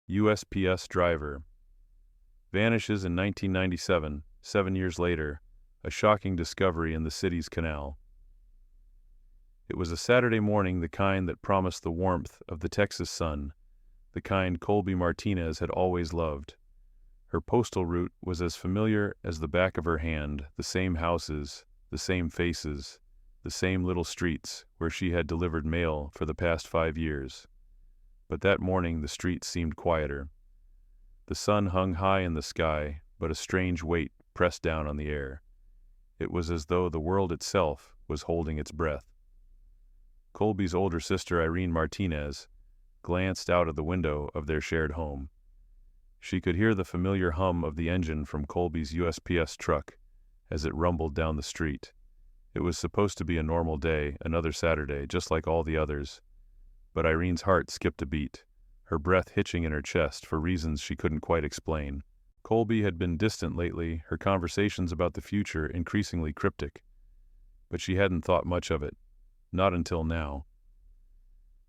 USPS driver. Vanishes in 1997, 7 years later, a shocking discovery in the city's canal. It was a Saturday morning, the kind that promised the warmth of the Texas sun, the kind Colby Martinez had always loved. Her postal route was as familiar as the back of her hand, the same houses, the same faces, the same little streets where she had delivered mail for the past 5 years. But that morning the streets seemed quieter. The sun hung high in the sky, but a strange weight pressed down on the air. It was as though the world itself was holding its breath. Colby's older sister, Irene Martinez, glanced out of the window of their shared home. She could hear the familiar hum of the engine from Colby's USPS truck as it rumbled down the street. It was supposed to be a normal day, another Saturday, just like all the others. But Irene's heart skipped a beat, her breath hitching in her chest for reasons she couldn't quite explain. Colby had been distant lately, her conversations about the future increasingly cryptic. But she hadn't thought much of it, not until now.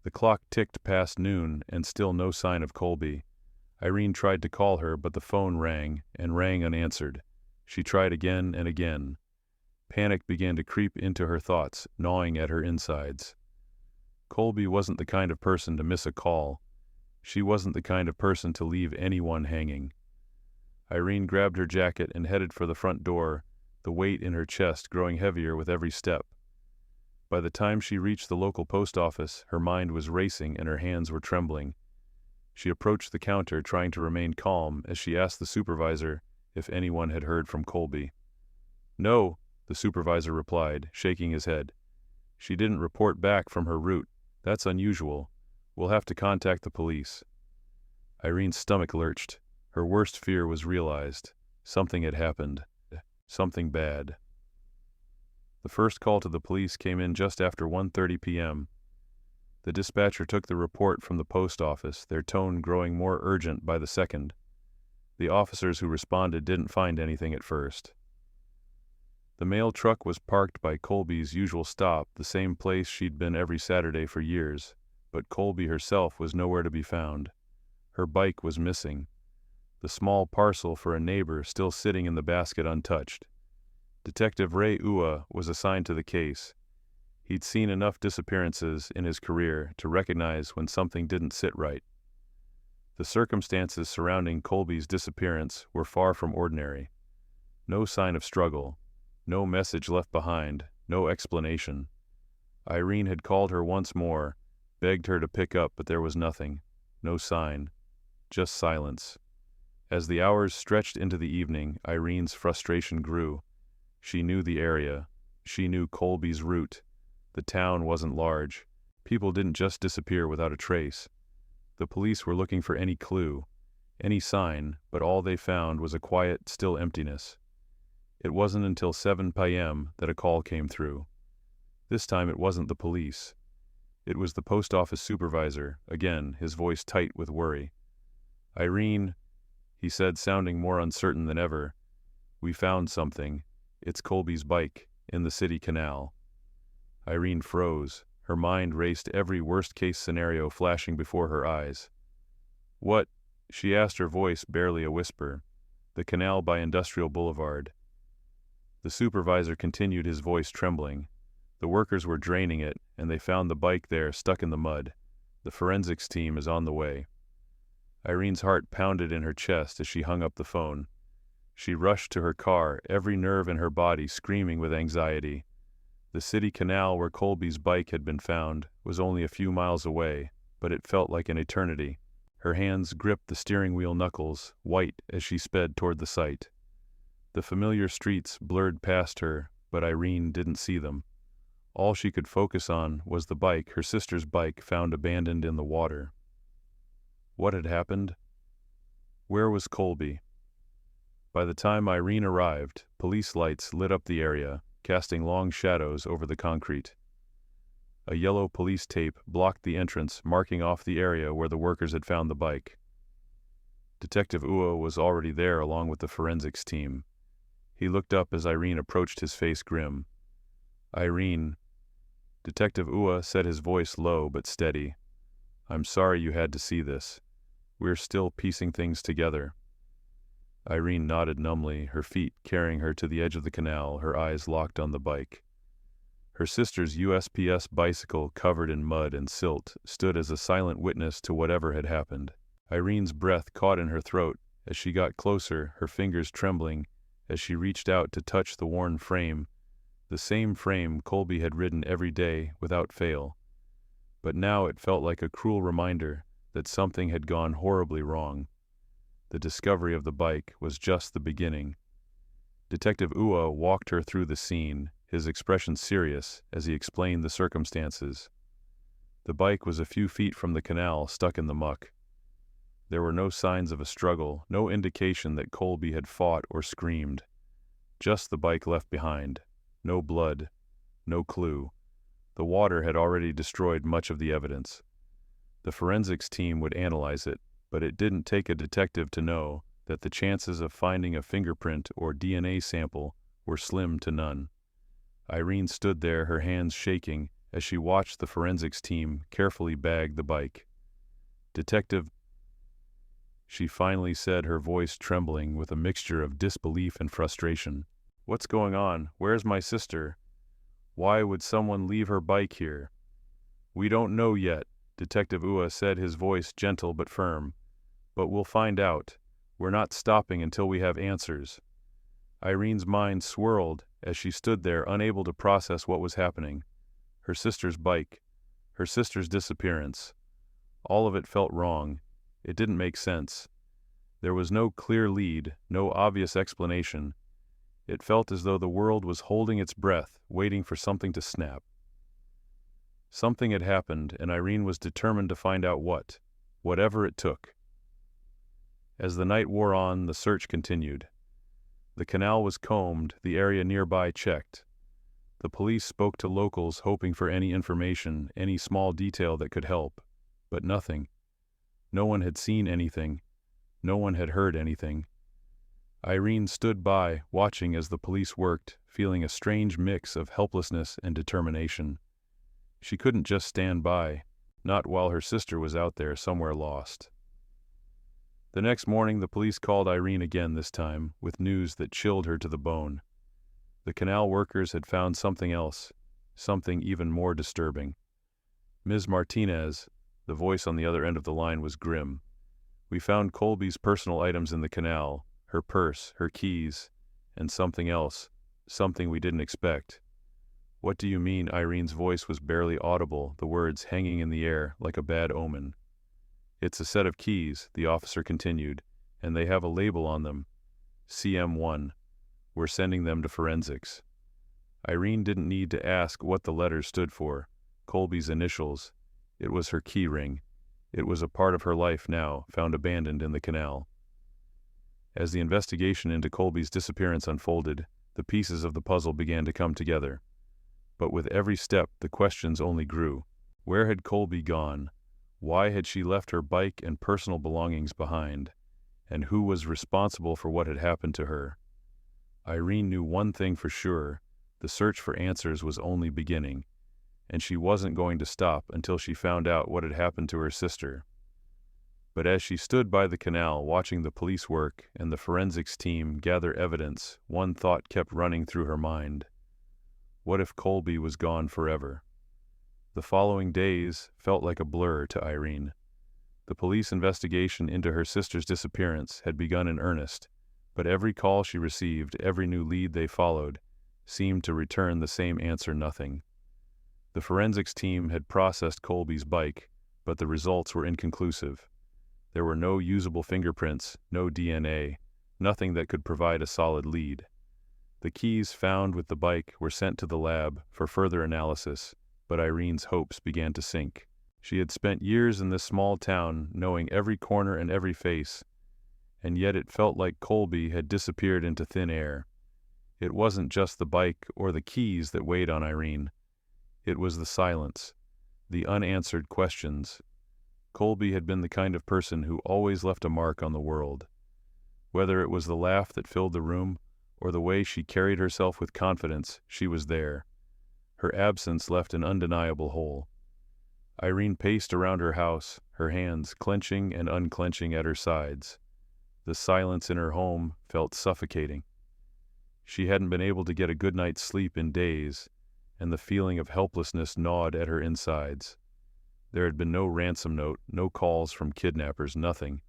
The clock ticked past noon, and still no sign of Colby. Irene tried to call her, but the phone rang, and rang unanswered. She tried again and again. Panic began to creep into her thoughts, gnawing at her insides. Colby wasn't the kind of person to miss a call. She wasn't the kind of person to leave anyone hanging. Irene grabbed her jacket and headed for the front door, the weight in her chest growing heavier with every step. By the time she reached the local post office, her mind was racing and her hands were trembling. She approached the counter, trying to remain calm as she asked the supervisor if anyone had heard from Colby. "No," the supervisor replied, shaking his head. "She didn't report back from her route. That's unusual. We'll have to contact the police." Irene's stomach lurched. Her worst fear was realized. Something had happened. Something bad. The first call to the police came in just after 1:30 p.m. The dispatcher took the report from the post office, their tone growing more urgent by the second. The officers who responded didn't find anything at first. The mail truck was parked by Colby's usual stop, the same place she'd been every Saturday for years, but Colby herself was nowhere to be found. Her bike was missing. The small parcel for a neighbor still sitting in the basket untouched. Detective Ray Ua was assigned to the case. He'd seen enough disappearances in his career to recognize when something didn't sit right. The circumstances surrounding Colby's disappearance were far from ordinary. No sign of struggle, no message left behind, no explanation. Irene had called her once more, begged her to pick up, but there was nothing, no sign, just silence. As the hours stretched into the evening, Irene's frustration grew. She knew the area. She knew Colby's route. The town wasn't large. People didn't just disappear without a trace. The police were looking for any clue, any sign, but all they found was a quiet, still emptiness. It wasn't until 7 p.m. that a call came through. This time it wasn't the police. It was the post office supervisor, again, his voice tight with worry. "Irene," he said, sounding more uncertain than ever, "we found something. It's Colby's bike, in the city canal." Irene froze. Her mind raced, every worst-case scenario flashing before her eyes. "What?" she asked, her voice barely a whisper. "The canal by Industrial Boulevard." The supervisor continued, his voice trembling. "The workers were draining it, and they found the bike there, stuck in the mud. The forensics team is on the way." Irene's heart pounded in her chest as she hung up the phone. She rushed to her car, every nerve in her body screaming with anxiety. The city canal where Colby's bike had been found was only a few miles away, but it felt like an eternity. Her hands gripped the steering wheel knuckles, white as she sped toward the site. The familiar streets blurred past her, but Irene didn't see them. All she could focus on was the bike, her sister's bike, found abandoned in the water. What had happened? Where was Colby? By the time Irene arrived, police lights lit up the area, casting long shadows over the concrete. A yellow police tape blocked the entrance, marking off the area where the workers had found the bike. Detective Ua was already there along with the forensics team. He looked up as Irene approached, his face grim. "Irene," Detective Ua said, his voice low but steady, "I'm sorry you had to see this. We're still piecing things together." Irene nodded numbly, her feet carrying her to the edge of the canal, her eyes locked on the bike. Her sister's USPS bicycle, covered in mud and silt, stood as a silent witness to whatever had happened. Irene's breath caught in her throat as she got closer, her fingers trembling as she reached out to touch the worn frame, the same frame Colby had ridden every day without fail. But now it felt like a cruel reminder that something had gone horribly wrong. The discovery of the bike was just the beginning. Detective Ua walked her through the scene, his expression serious as he explained the circumstances. The bike was a few feet from the canal, stuck in the muck. There were no signs of a struggle, no indication that Colby had fought or screamed. Just the bike left behind. No blood, no clue. The water had already destroyed much of the evidence. The forensics team would analyze it, but it didn't take a detective to know that the chances of finding a fingerprint or DNA sample were slim to none. Irene stood there, her hands shaking, as she watched the forensics team carefully bag the bike. "Detective," she finally said, her voice trembling with a mixture of disbelief and frustration. "What's going on? Where's my sister? Why would someone leave her bike here?" "We don't know yet," Detective Ua said, his voice gentle but firm. "But we'll find out. We're not stopping until we have answers." Irene's mind swirled as she stood there, unable to process what was happening. Her sister's bike, her sister's disappearance. All of it felt wrong. It didn't make sense. There was no clear lead, no obvious explanation. It felt as though the world was holding its breath, waiting for something to snap. Something had happened, and Irene was determined to find out what, whatever it took. As the night wore on, the search continued. The canal was combed, the area nearby checked. The police spoke to locals, hoping for any information, any small detail that could help. But nothing. No one had seen anything. No one had heard anything. Irene stood by, watching as the police worked, feeling a strange mix of helplessness and determination. She couldn't just stand by, not while her sister was out there somewhere lost. The next morning, the police called Irene again, this time, with news that chilled her to the bone. The canal workers had found something else, something even more disturbing. "Ms. Martinez," the voice on the other end of the line was grim. "We found Colby's personal items in the canal, her purse, her keys, and something else, something we didn't expect." "What do you mean?" Irene's voice was barely audible, the words hanging in the air like a bad omen. "It's a set of keys," the officer continued, "and they have a label on them. CM1. We're sending them to forensics." Irene didn't need to ask what the letters stood for. Colby's initials. It was her key ring. It was a part of her life now, found abandoned in the canal. As the investigation into Colby's disappearance unfolded, the pieces of the puzzle began to come together. But with every step, the questions only grew. Where had Colby gone? Why had she left her bike and personal belongings behind? And who was responsible for what had happened to her? Irene knew one thing for sure: the search for answers was only beginning, and she wasn't going to stop until she found out what had happened to her sister. But as she stood by the canal, watching the police work and the forensics team gather evidence, one thought kept running through her mind. What if Colby was gone forever? The following days felt like a blur to Irene. The police investigation into her sister's disappearance had begun in earnest, but every call she received, every new lead they followed, seemed to return the same answer: nothing. The forensics team had processed Colby's bike, but the results were inconclusive. There were no usable fingerprints, no DNA, nothing that could provide a solid lead. The keys found with the bike were sent to the lab for further analysis, but Irene's hopes began to sink. She had spent years in this small town, knowing every corner and every face, and yet it felt like Colby had disappeared into thin air. It wasn't just the bike or the keys that weighed on Irene. It was the silence, the unanswered questions. Colby had been the kind of person who always left a mark on the world. Whether it was the laugh that filled the room, or the way she carried herself with confidence, she was there. Her absence left an undeniable hole. Irene paced around her house, her hands clenching and unclenching at her sides. The silence in her home felt suffocating. She hadn't been able to get a good night's sleep in days, and the feeling of helplessness gnawed at her insides. There had been no ransom note, no calls from kidnappers, nothing.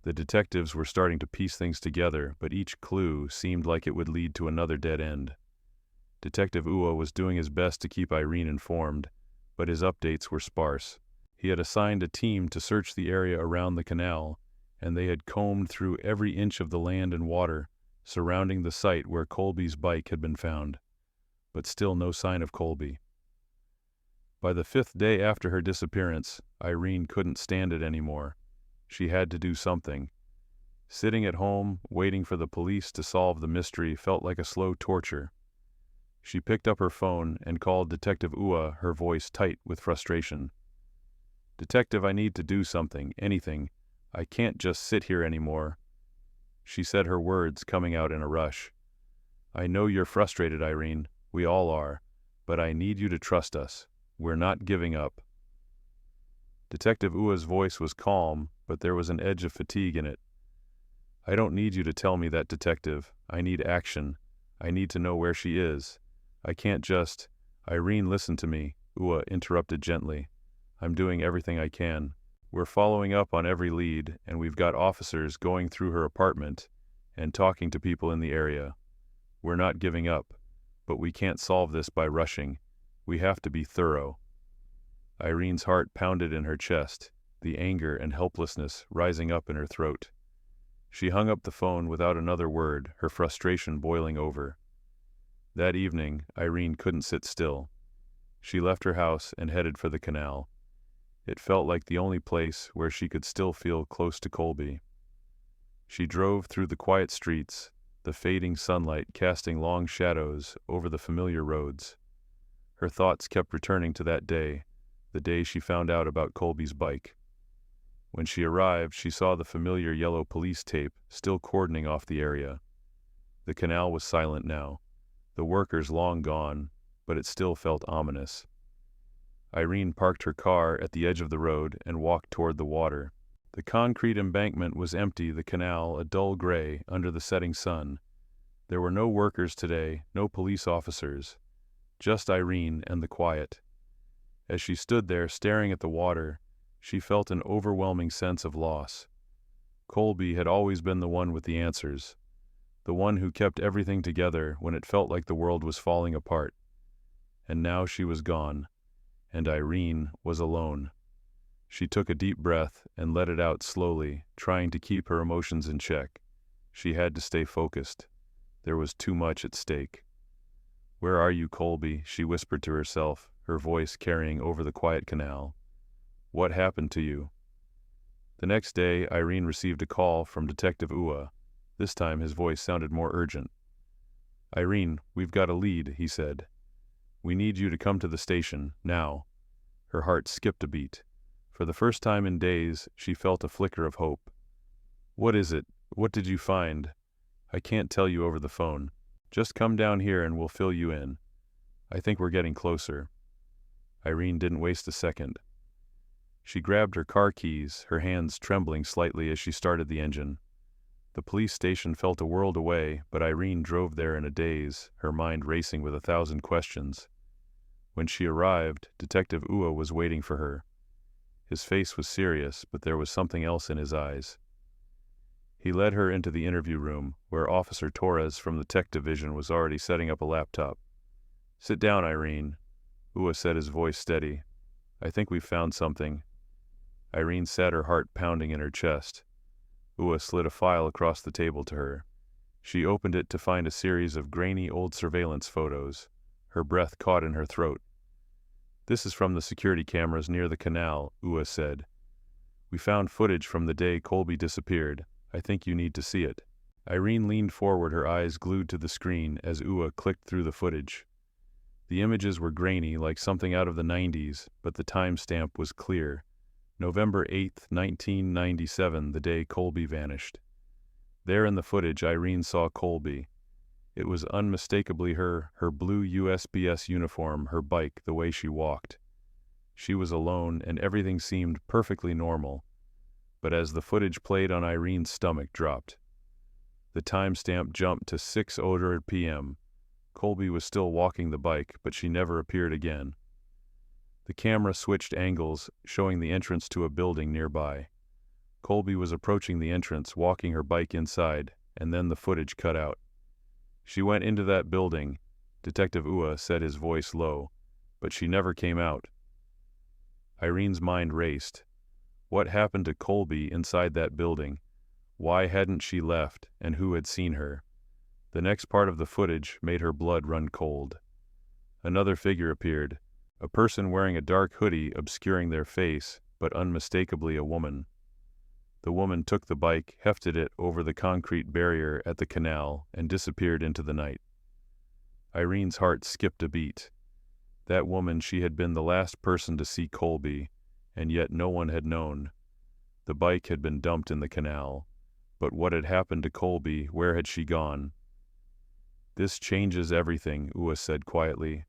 The detectives were starting to piece things together, but each clue seemed like it would lead to another dead end. Detective Ua was doing his best to keep Irene informed, but his updates were sparse. He had assigned a team to search the area around the canal, and they had combed through every inch of the land and water surrounding the site where Colby's bike had been found. But still no sign of Colby. By the 5th day after her disappearance, Irene couldn't stand it anymore. She had to do something. Sitting at home, waiting for the police to solve the mystery felt like a slow torture. She picked up her phone and called Detective Ua, her voice tight with frustration. "Detective, I need to do something, anything. I can't just sit here anymore." She said her words coming out in a rush. "I know you're frustrated, Irene. We all are. But I need you to trust us. We're not giving up." Detective Ua's voice was calm, but there was an edge of fatigue in it. "I don't need you to tell me that, Detective. I need action. I need to know where she is. I can't just—" "Irene, listen to me," Ua interrupted gently. "I'm doing everything I can. We're following up on every lead, and we've got officers going through her apartment and talking to people in the area. We're not giving up, but we can't solve this by rushing. We have to be thorough." Irene's heart pounded in her chest, the anger and helplessness rising up in her throat. She hung up the phone without another word, her frustration boiling over. That evening, Irene couldn't sit still. She left her house and headed for the canal. It felt like the only place where she could still feel close to Colby. She drove through the quiet streets, the fading sunlight casting long shadows over the familiar roads. Her thoughts kept returning to that day, the day she found out about Colby's bike. When she arrived, she saw the familiar yellow police tape still cordoning off the area. The canal was silent now, the workers long gone, but it still felt ominous. Irene parked her car at the edge of the road and walked toward the water. The concrete embankment was empty, the canal a dull gray under the setting sun. There were no workers today, no police officers, just Irene and the quiet. As she stood there staring at the water, she felt an overwhelming sense of loss. Colby had always been the one with the answers, the one who kept everything together when it felt like the world was falling apart. And now she was gone, and Irene was alone. She took a deep breath and let it out slowly, trying to keep her emotions in check. She had to stay focused. There was too much at stake. "Where are you, Colby?" she whispered to herself, her voice carrying over the quiet canal. "What happened to you?" The next day, Irene received a call from Detective Ua. This time his voice sounded more urgent. "Irene, we've got a lead," he said. "We need you to come to the station, now." Her heart skipped a beat. For the first time in days, she felt a flicker of hope. "What is it? What did you find?" "I can't tell you over the phone. Just come down here and we'll fill you in. I think we're getting closer." Irene didn't waste a second. She grabbed her car keys, her hands trembling slightly as she started the engine. The police station felt a world away, but Irene drove there in a daze, her mind racing with 1,000 questions. When she arrived, Detective Ua was waiting for her. His face was serious, but there was something else in his eyes. He led her into the interview room, where Officer Torres from the tech division was already setting up a laptop. "Sit down, Irene," Ua said, his voice steady. "I think we've found something." Irene sat, her heart pounding in her chest. Ua slid a file across the table to her. She opened it to find a series of grainy old surveillance photos. Her breath caught in her throat. "This is from the security cameras near the canal," Ua said. "We found footage from the day Colby disappeared. I think you need to see it." Irene leaned forward, her eyes glued to the screen as Ua clicked through the footage. The images were grainy, like something out of the 90s, but the timestamp was clear. November 8, 1997, the day Colby vanished. There in the footage, Irene saw Colby. It was unmistakably her blue USPS uniform, her bike, the way she walked. She was alone and everything seemed perfectly normal. But as the footage played on, Irene's stomach dropped. The timestamp jumped to 6:00 p.m. Colby was still walking the bike, but she never appeared again. The camera switched angles, showing the entrance to a building nearby. Colby was approaching the entrance, walking her bike inside, and then the footage cut out. She went into that building, Detective Ua said, his voice low, but she never came out. Irene's mind raced. What happened to Colby inside that building? Why hadn't she left, and who had seen her? The next part of the footage made her blood run cold. Another figure appeared, a person wearing a dark hoodie obscuring their face, but unmistakably a woman. The woman took the bike, hefted it over the concrete barrier at the canal, and disappeared into the night. Irene's heart skipped a beat. That woman, she had been the last person to see Colby, and yet no one had known. The bike had been dumped in the canal. But what had happened to Colby? Where had she gone? "This changes everything," Ua said quietly.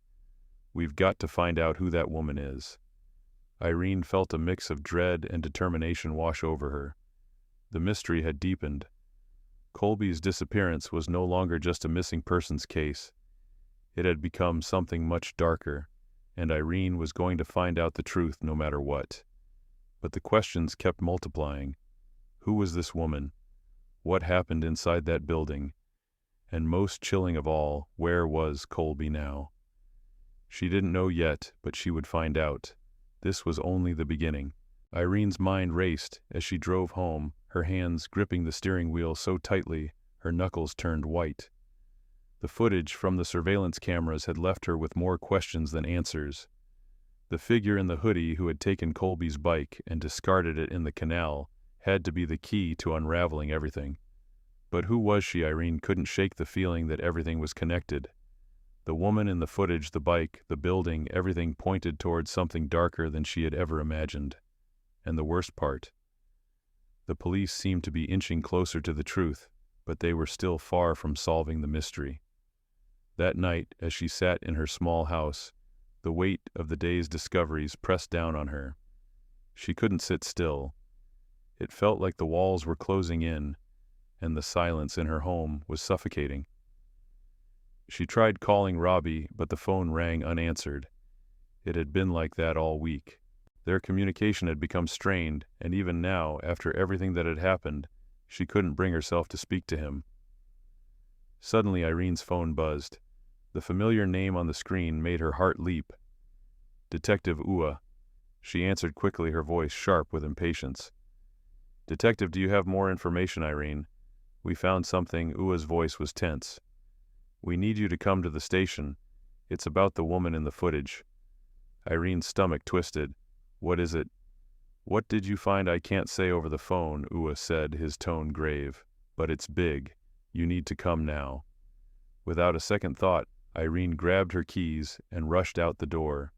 "We've got to find out who that woman is." Irene felt a mix of dread and determination wash over her. The mystery had deepened. Colby's disappearance was no longer just a missing persons case. It had become something much darker, and Irene was going to find out the truth no matter what. But the questions kept multiplying. Who was this woman? What happened inside that building? And most chilling of all, where was Colby now? She didn't know yet, but she would find out. This was only the beginning. Irene's mind raced as she drove home, her hands gripping the steering wheel so tightly, her knuckles turned white. The footage from the surveillance cameras had left her with more questions than answers. The figure in the hoodie who had taken Colby's bike and discarded it in the canal had to be the key to unraveling everything. But who was she? Irene couldn't shake the feeling that everything was connected. The woman in the footage, the bike, the building, everything pointed towards something darker than she had ever imagined. And the worst part, the police seemed to be inching closer to the truth, but they were still far from solving the mystery. That night, as she sat in her small house, the weight of the day's discoveries pressed down on her. She couldn't sit still. It felt like the walls were closing in, and the silence in her home was suffocating. She tried calling Robbie, but the phone rang unanswered. It had been like that all week. Their communication had become strained, and even now, after everything that had happened, she couldn't bring herself to speak to him. Suddenly Irene's phone buzzed. The familiar name on the screen made her heart leap. Detective Ua. She answered quickly, her voice sharp with impatience. "Detective, do you have more information, Irene? We found something." Ua's voice was tense. "We need you to come to the station. It's about the woman in the footage." Irene's stomach twisted. "What is it?" "What did you find?" "I can't say over the phone," Ua said, his tone grave. "But it's big. You need to come now." Without a second thought, Irene grabbed her keys and rushed out the door.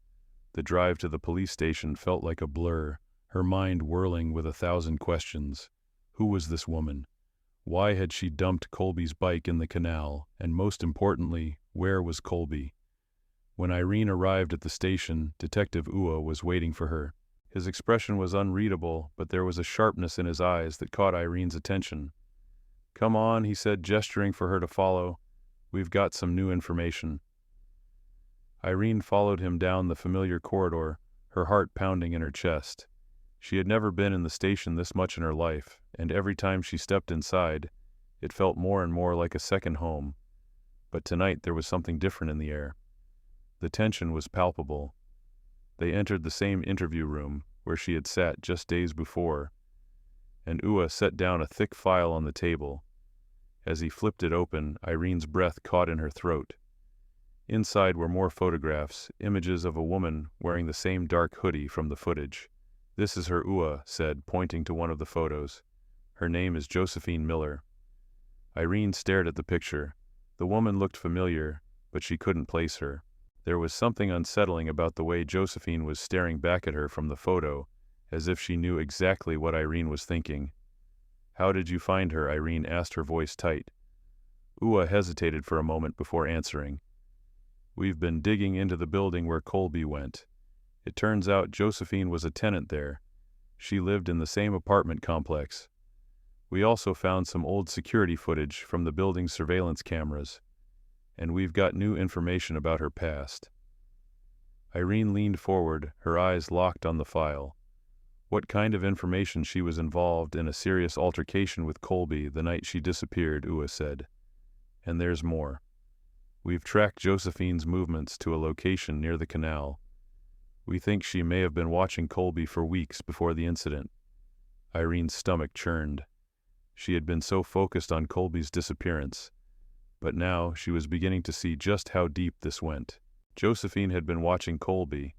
The drive to the police station felt like a blur, her mind whirling with 1,000 questions. Who was this woman? Why had she dumped Colby's bike in the canal? And most importantly, where was Colby? When Irene arrived at the station, Detective Ua was waiting for her. His expression was unreadable, but there was a sharpness in his eyes that caught Irene's attention. "Come on," he said, gesturing for her to follow. "We've got some new information." Irene followed him down the familiar corridor, her heart pounding in her chest. She had never been in the station this much in her life, and every time she stepped inside, it felt more and more like a second home. But tonight there was something different in the air. The tension was palpable. They entered the same interview room where she had sat just days before, and Ua set down a thick file on the table. As he flipped it open, Irene's breath caught in her throat. Inside were more photographs, images of a woman wearing the same dark hoodie from the footage. "This is her," Ua said, pointing to one of the photos. "Her name is Josephine Miller." Irene stared at the picture. The woman looked familiar, but she couldn't place her. There was something unsettling about the way Josephine was staring back at her from the photo, as if she knew exactly what Irene was thinking. "How did you find her?" Irene asked, her voice tight. Ua hesitated for a moment before answering. "We've been digging into the building where Colby went. It turns out Josephine was a tenant there. She lived in the same apartment complex. We also found some old security footage from the building's surveillance cameras, and we've got new information about her past. Irene leaned forward, her eyes locked on the file. What kind of information? She was involved in a serious altercation with Colby the night she disappeared, Ua said. And there's more. We've tracked Josephine's movements to a location near the canal. We think she may have been watching Colby for weeks before the incident. Irene's stomach churned. She had been so focused on Colby's disappearance, but now she was beginning to see just how deep this went. Josephine had been watching Colby.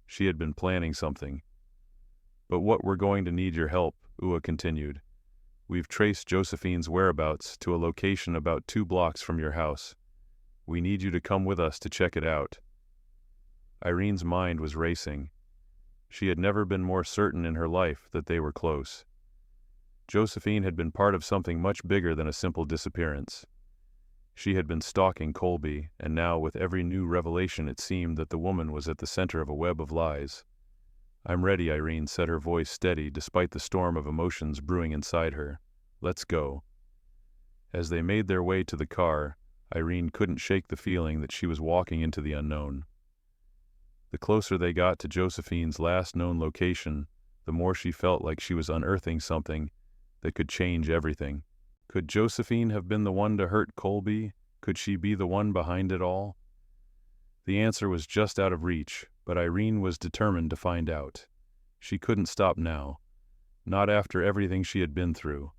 She had been planning something. But we're going to need your help, Ua continued. We've traced Josephine's whereabouts to a location about 2 blocks from your house. We need you to come with us to check it out. Irene's mind was racing. She had never been more certain in her life that they were close. Josephine had been part of something much bigger than a simple disappearance. She had been stalking Colby, and now with every new revelation it seemed that the woman was at the center of a web of lies. I'm ready, Irene said, her voice steady despite the storm of emotions brewing inside her. Let's go. As they made their way to the car, Irene couldn't shake the feeling that she was walking into the unknown. The closer they got to Josephine's last known location, the more she felt like she was unearthing something that could change everything. Could Josephine have been the one to hurt Colby? Could she be the one behind it all? The answer was just out of reach, but Irene was determined to find out. She couldn't stop now, not after everything she had been through.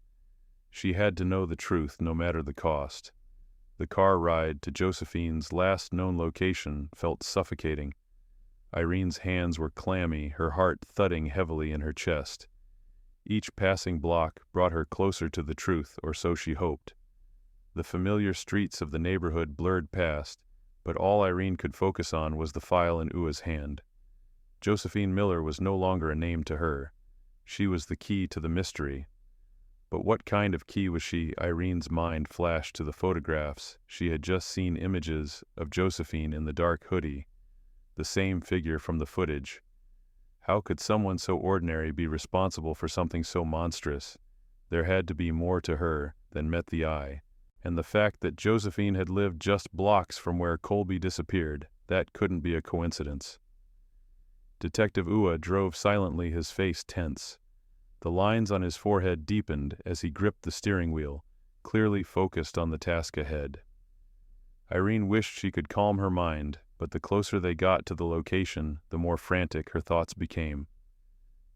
She had to know the truth no matter the cost. The car ride to Josephine's last known location felt suffocating. Irene's hands were clammy, her heart thudding heavily in her chest. Each passing block brought her closer to the truth, or so she hoped. The familiar streets of the neighborhood blurred past, but all Irene could focus on was the file in Ua's hand. Josephine Miller was no longer a name to her. She was the key to the mystery. But what kind of key was she? Irene's mind flashed to the photographs. She had just seen images of Josephine in the dark hoodie, the same figure from the footage. How could someone so ordinary be responsible for something so monstrous? There had to be more to her than met the eye. And the fact that Josephine had lived just blocks from where Colby disappeared, that couldn't be a coincidence. Detective Ua drove silently, his face tense. The lines on his forehead deepened as he gripped the steering wheel, clearly focused on the task ahead. Irene wished she could calm her mind, but the closer they got to the location, the more frantic her thoughts became.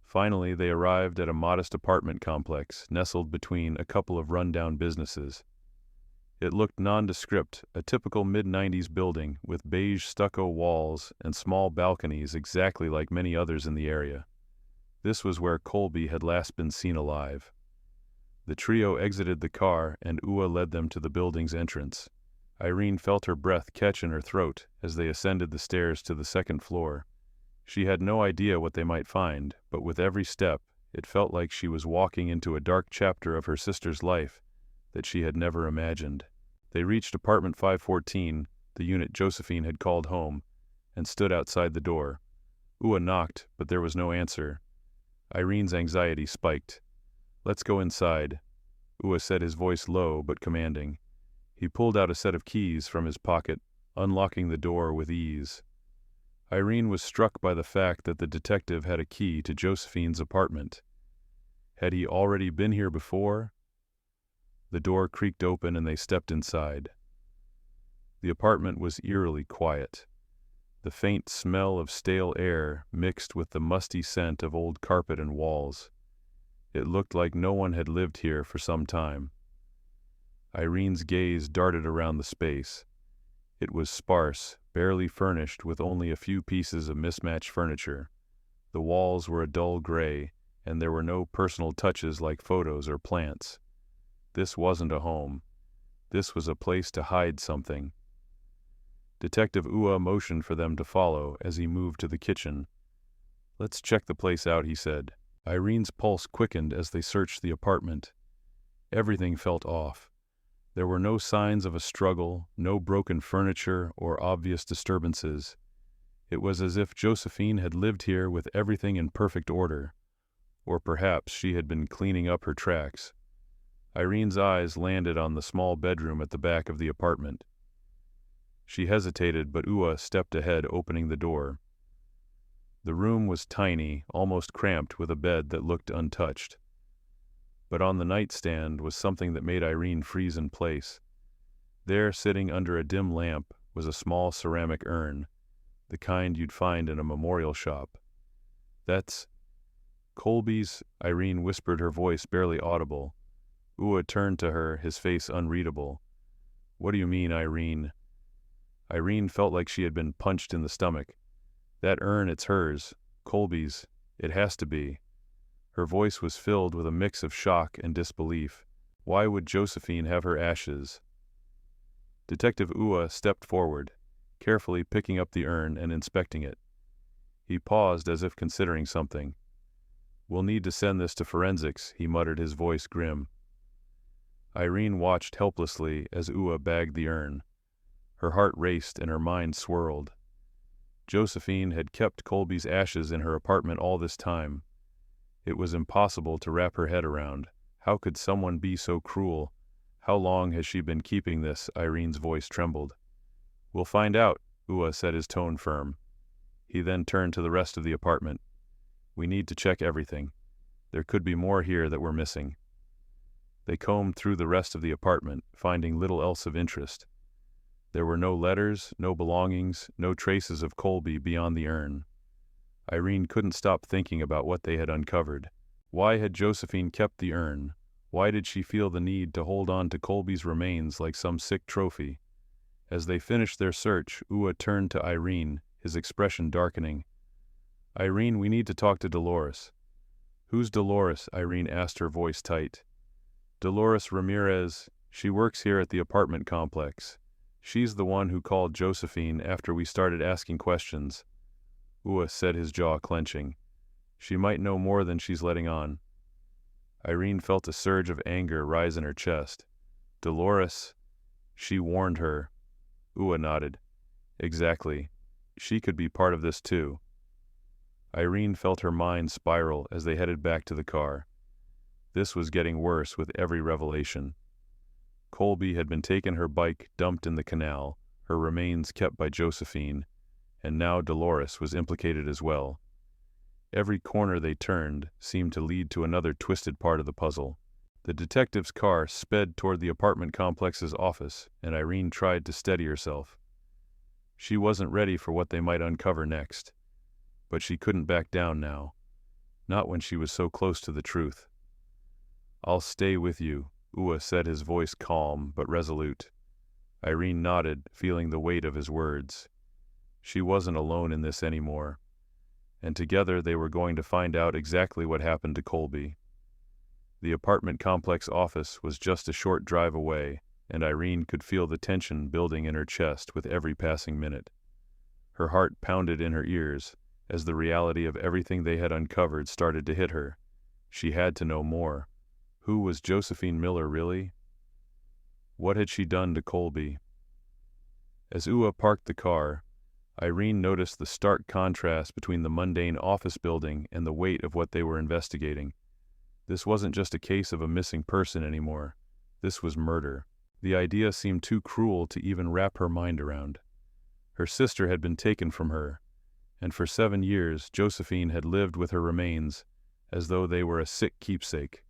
Finally, they arrived at a modest apartment complex nestled between a couple of rundown businesses. It looked nondescript, a typical mid-90s building with beige stucco walls and small balconies exactly like many others in the area. This was where Colby had last been seen alive. The trio exited the car and Ua led them to the building's entrance. Irene felt her breath catch in her throat as they ascended the stairs to the second floor. She had no idea what they might find, but with every step, it felt like she was walking into a dark chapter of her sister's life that she had never imagined. They reached apartment 514, the unit Josephine had called home, and stood outside the door. Ua knocked, but there was no answer. Irene's anxiety spiked. "Let's go inside," Ua said, his voice low but commanding. He pulled out a set of keys from his pocket, unlocking the door with ease. Irene was struck by the fact that the detective had a key to Josephine's apartment. Had he already been here before? The door creaked open and they stepped inside. The apartment was eerily quiet. The faint smell of stale air mixed with the musty scent of old carpet and walls. It looked like no one had lived here for some time. Irene's gaze darted around the space. It was sparse, barely furnished with only a few pieces of mismatched furniture. The walls were a dull gray, and there were no personal touches like photos or plants. This wasn't a home. This was a place to hide something. Detective Ua motioned for them to follow as he moved to the kitchen. "Let's check the place out," he said. Irene's pulse quickened as they searched the apartment. Everything felt off. There were no signs of a struggle, no broken furniture or obvious disturbances. It was as if Josephine had lived here with everything in perfect order, or perhaps she had been cleaning up her tracks. Irene's eyes landed on the small bedroom at the back of the apartment. She hesitated, but Ua stepped ahead, opening the door. The room was tiny, almost cramped, with a bed that looked untouched. But on the nightstand was something that made Irene freeze in place. There, sitting under a dim lamp, was a small ceramic urn, the kind you'd find in a memorial shop. "That's Colby's," Irene whispered, her voice barely audible. Ua turned to her, his face unreadable. "What do you mean, Irene?" Irene felt like she had been punched in the stomach. "That urn, it's hers. Colby's. It has to be." Her voice was filled with a mix of shock and disbelief. Why would Josephine have her ashes? Detective Ua stepped forward, carefully picking up the urn and inspecting it. He paused as if considering something. "We'll need to send this to forensics," he muttered, his voice grim. Irene watched helplessly as Ua bagged the urn. Her heart raced and her mind swirled. Josephine had kept Colby's ashes in her apartment all this time. It was impossible to wrap her head around. How could someone be so cruel? "How long has she been keeping this?" Irene's voice trembled. "We'll find out," Ua said, his tone firm. He then turned to the rest of the apartment. "We need to check everything. There could be more here that we're missing." They combed through the rest of the apartment, finding little else of interest. There were no letters, no belongings, no traces of Colby beyond the urn. Irene couldn't stop thinking about what they had uncovered. Why had Josephine kept the urn? Why did she feel the need to hold on to Colby's remains like some sick trophy? As they finished their search, Ua turned to Irene, his expression darkening. "Irene, we need to talk to Dolores." "Who's Dolores?" Irene asked, her voice tight. "Dolores Ramirez. She works here at the apartment complex. She's the one who called Josephine after we started asking questions." Ua said, his jaw clenching. "She might know more than she's letting on." Irene felt a surge of anger rise in her chest. "Dolores, she warned her." Ua nodded. "Exactly. She could be part of this too." Irene felt her mind spiral as they headed back to the car. This was getting worse with every revelation. Colby had been taken, her bike dumped in the canal, her remains kept by Josephine, and now Dolores was implicated as well. Every corner they turned seemed to lead to another twisted part of the puzzle. The detective's car sped toward the apartment complex's office, and Irene tried to steady herself. She wasn't ready for what they might uncover next. But she couldn't back down now. Not when she was so close to the truth. "I'll stay with you," Ua said, his voice calm but resolute. Irene nodded, feeling the weight of his words. She wasn't alone in this anymore. And together they were going to find out exactly what happened to Colby. The apartment complex office was just a short drive away, and Irene could feel the tension building in her chest with every passing minute. Her heart pounded in her ears as the reality of everything they had uncovered started to hit her. She had to know more. Who was Josephine Miller really? What had she done to Colby? As Ua parked the car, Irene noticed the stark contrast between the mundane office building and the weight of what they were investigating. This wasn't just a case of a missing person anymore. This was murder. The idea seemed too cruel to even wrap her mind around. Her sister had been taken from her, and for 7 years Josephine had lived with her remains as though they were a sick keepsake.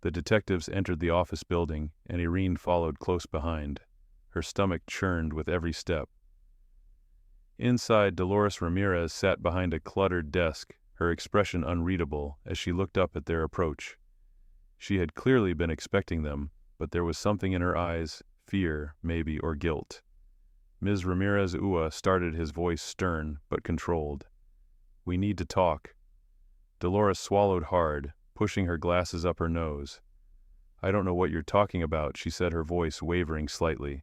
The detectives entered the office building, and Irene followed close behind. Her stomach churned with every step. Inside, Dolores Ramirez sat behind a cluttered desk, her expression unreadable as she looked up at their approach. She had clearly been expecting them, but there was something in her eyes, fear, maybe, or guilt. Ms. Ramirez, Ua started, his voice stern but controlled. "We need to talk." Dolores swallowed hard, pushing her glasses up her nose. "I don't know what you're talking about," she said, her voice wavering slightly.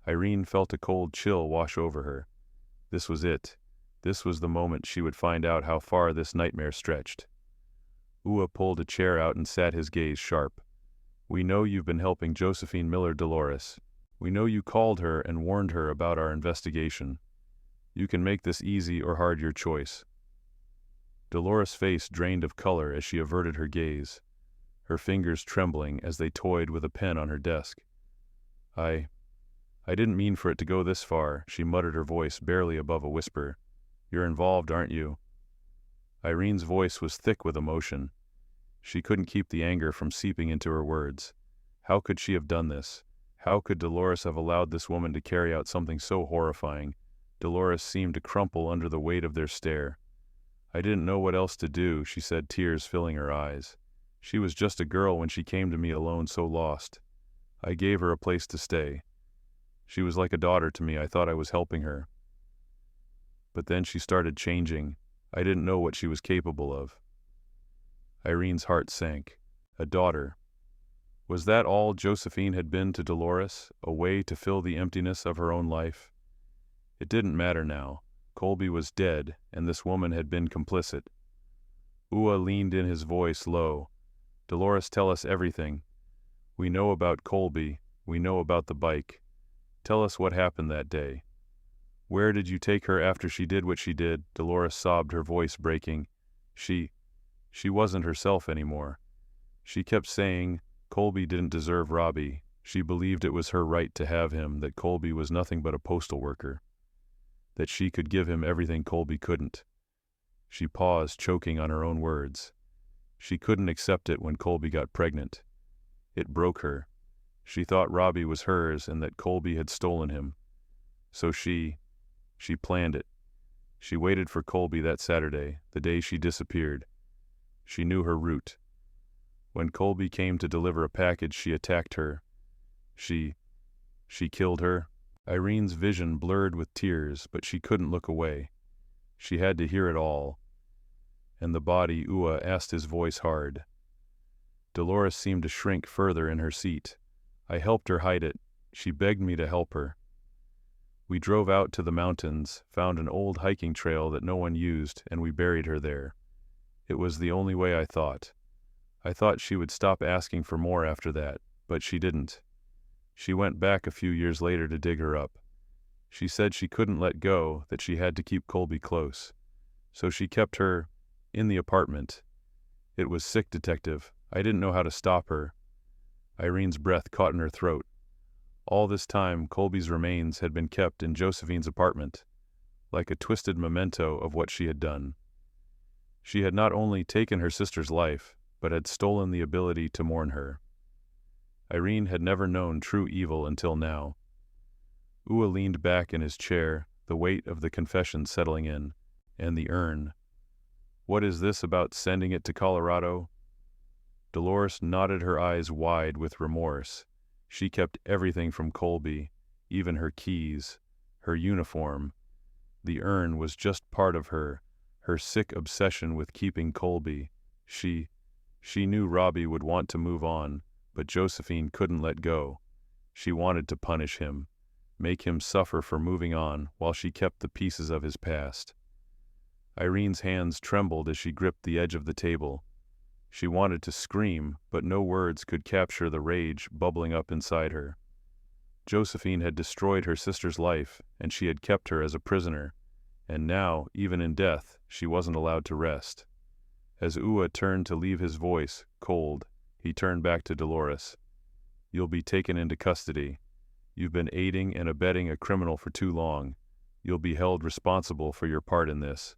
Irene felt a cold chill wash over her. This was it. This was the moment she would find out how far this nightmare stretched. Ua pulled a chair out and sat, his gaze sharp. "We know you've been helping Josephine Miller, Dolores. We know you called her and warned her about our investigation. You can make this easy or hard, your choice." Dolores' face drained of color as she averted her gaze, her fingers trembling as they toyed with a pen on her desk. I didn't mean for it to go this far," she muttered, her voice barely above a whisper. "You're involved, aren't you?" Irene's voice was thick with emotion. She couldn't keep the anger from seeping into her words. How could she have done this? How could Dolores have allowed this woman to carry out something so horrifying? Dolores seemed to crumple under the weight of their stare. "I didn't know what else to do," she said, tears filling her eyes. "She was just a girl when she came to me alone, so lost. I gave her a place to stay. She was like a daughter to me. I thought I was helping her. But then she started changing. I didn't know what she was capable of." Irene's heart sank. A daughter. Was that all Josephine had been to Dolores, a way to fill the emptiness of her own life? It didn't matter now. Colby was dead, and this woman had been complicit. Ua leaned in, his voice low. "Dolores, tell us everything. We know about Colby. We know about the bike. Tell us what happened that day. Where did you take her after she did what she did?" Dolores sobbed, her voice breaking. She wasn't herself anymore. She kept saying Colby didn't deserve Robbie. She believed it was her right to have him, that Colby was nothing but a postal worker, that she could give him everything Colby couldn't. She paused, choking on her own words. She couldn't accept it when Colby got pregnant. It broke her. She thought Robbie was hers and that Colby had stolen him. So she planned it. She waited for Colby that Saturday, the day she disappeared. She knew her route. When Colby came to deliver a package, she attacked her. She killed her. Irene's vision blurred with tears, but she couldn't look away. She had to hear it all. And the body, Ua asked, his voice hard. Dolores seemed to shrink further in her seat. I helped her hide it. She begged me to help her. We drove out to the mountains, found an old hiking trail that no one used, and we buried her there. It was the only way, I thought. I thought she would stop asking for more after that, but she didn't. She went back a few years later to dig her up. She said she couldn't let go, that she had to keep Colby close. So she kept her in the apartment. It was sick, Detective. I didn't know how to stop her. Irene's breath caught in her throat. All this time, Colby's remains had been kept in Josephine's apartment, like a twisted memento of what she had done. She had not only taken her sister's life, but had stolen the ability to mourn her. Irene had never known true evil until now. Ua leaned back in his chair, the weight of the confession settling in, and the urn. What is this about sending it to Colorado? Dolores nodded, her eyes wide with remorse. She kept everything from Colby, even her keys, her uniform. The urn was just part of her sick obsession with keeping Colby. She knew Robbie would want to move on, but Josephine couldn't let go. She wanted to punish him, make him suffer for moving on while she kept the pieces of his past. Irene's hands trembled as she gripped the edge of the table. She wanted to scream, but no words could capture the rage bubbling up inside her. Josephine had destroyed her sister's life, and she had kept her as a prisoner, and now, even in death, she wasn't allowed to rest. As Ua turned to leave, his voice cold, he turned back to Dolores. You'll be taken into custody. You've been aiding and abetting a criminal for too long. You'll be held responsible for your part in this.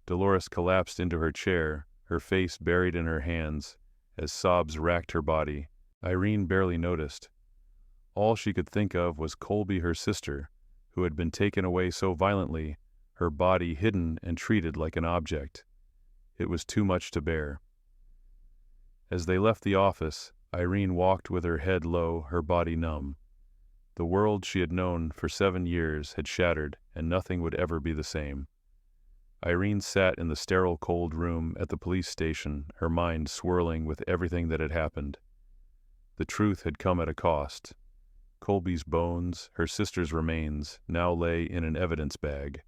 Dolores collapsed into her chair, her face buried in her hands, as sobs racked her body. Irene barely noticed. All she could think of was Colby, her sister, who had been taken away so violently, her body hidden and treated like an object. It was too much to bear. As they left the office, Irene walked with her head low, her body numb. The world she had known for 7 years had shattered, and nothing would ever be the same. Irene sat in the sterile, cold room at the police station, her mind swirling with everything that had happened. The truth had come at a cost. Colby's bones, her sister's remains, now lay in an evidence bag,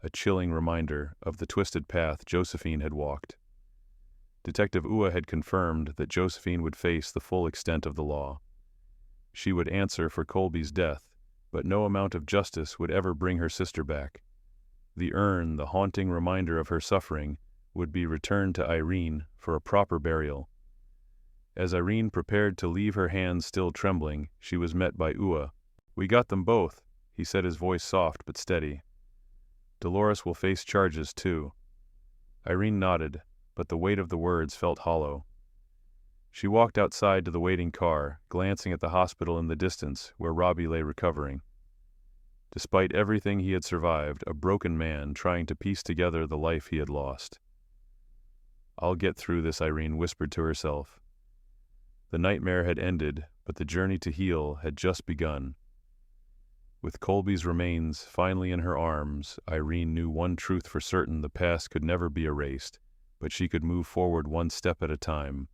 a chilling reminder of the twisted path Josephine had walked. Detective Ua had confirmed that Josephine would face the full extent of the law. She would answer for Colby's death, But no amount of justice would ever bring her sister back. The urn, the haunting reminder of her suffering, would be returned to Irene for a proper burial. As Irene prepared to leave, her hands still trembling, she was met by Ua. "We got them both," he said, his voice soft but steady. "Dolores will face charges, too." Irene nodded, but the weight of the words felt hollow. She walked outside to the waiting car, glancing at the hospital in the distance where Robbie lay recovering. Despite everything he had survived, a broken man trying to piece together the life he had lost. "I'll get through this," Irene whispered to herself. The nightmare had ended, but the journey to heal had just begun. With Colby's remains finally in her arms, Irene knew one truth for certain: the past could never be erased, but she could move forward one step at a time.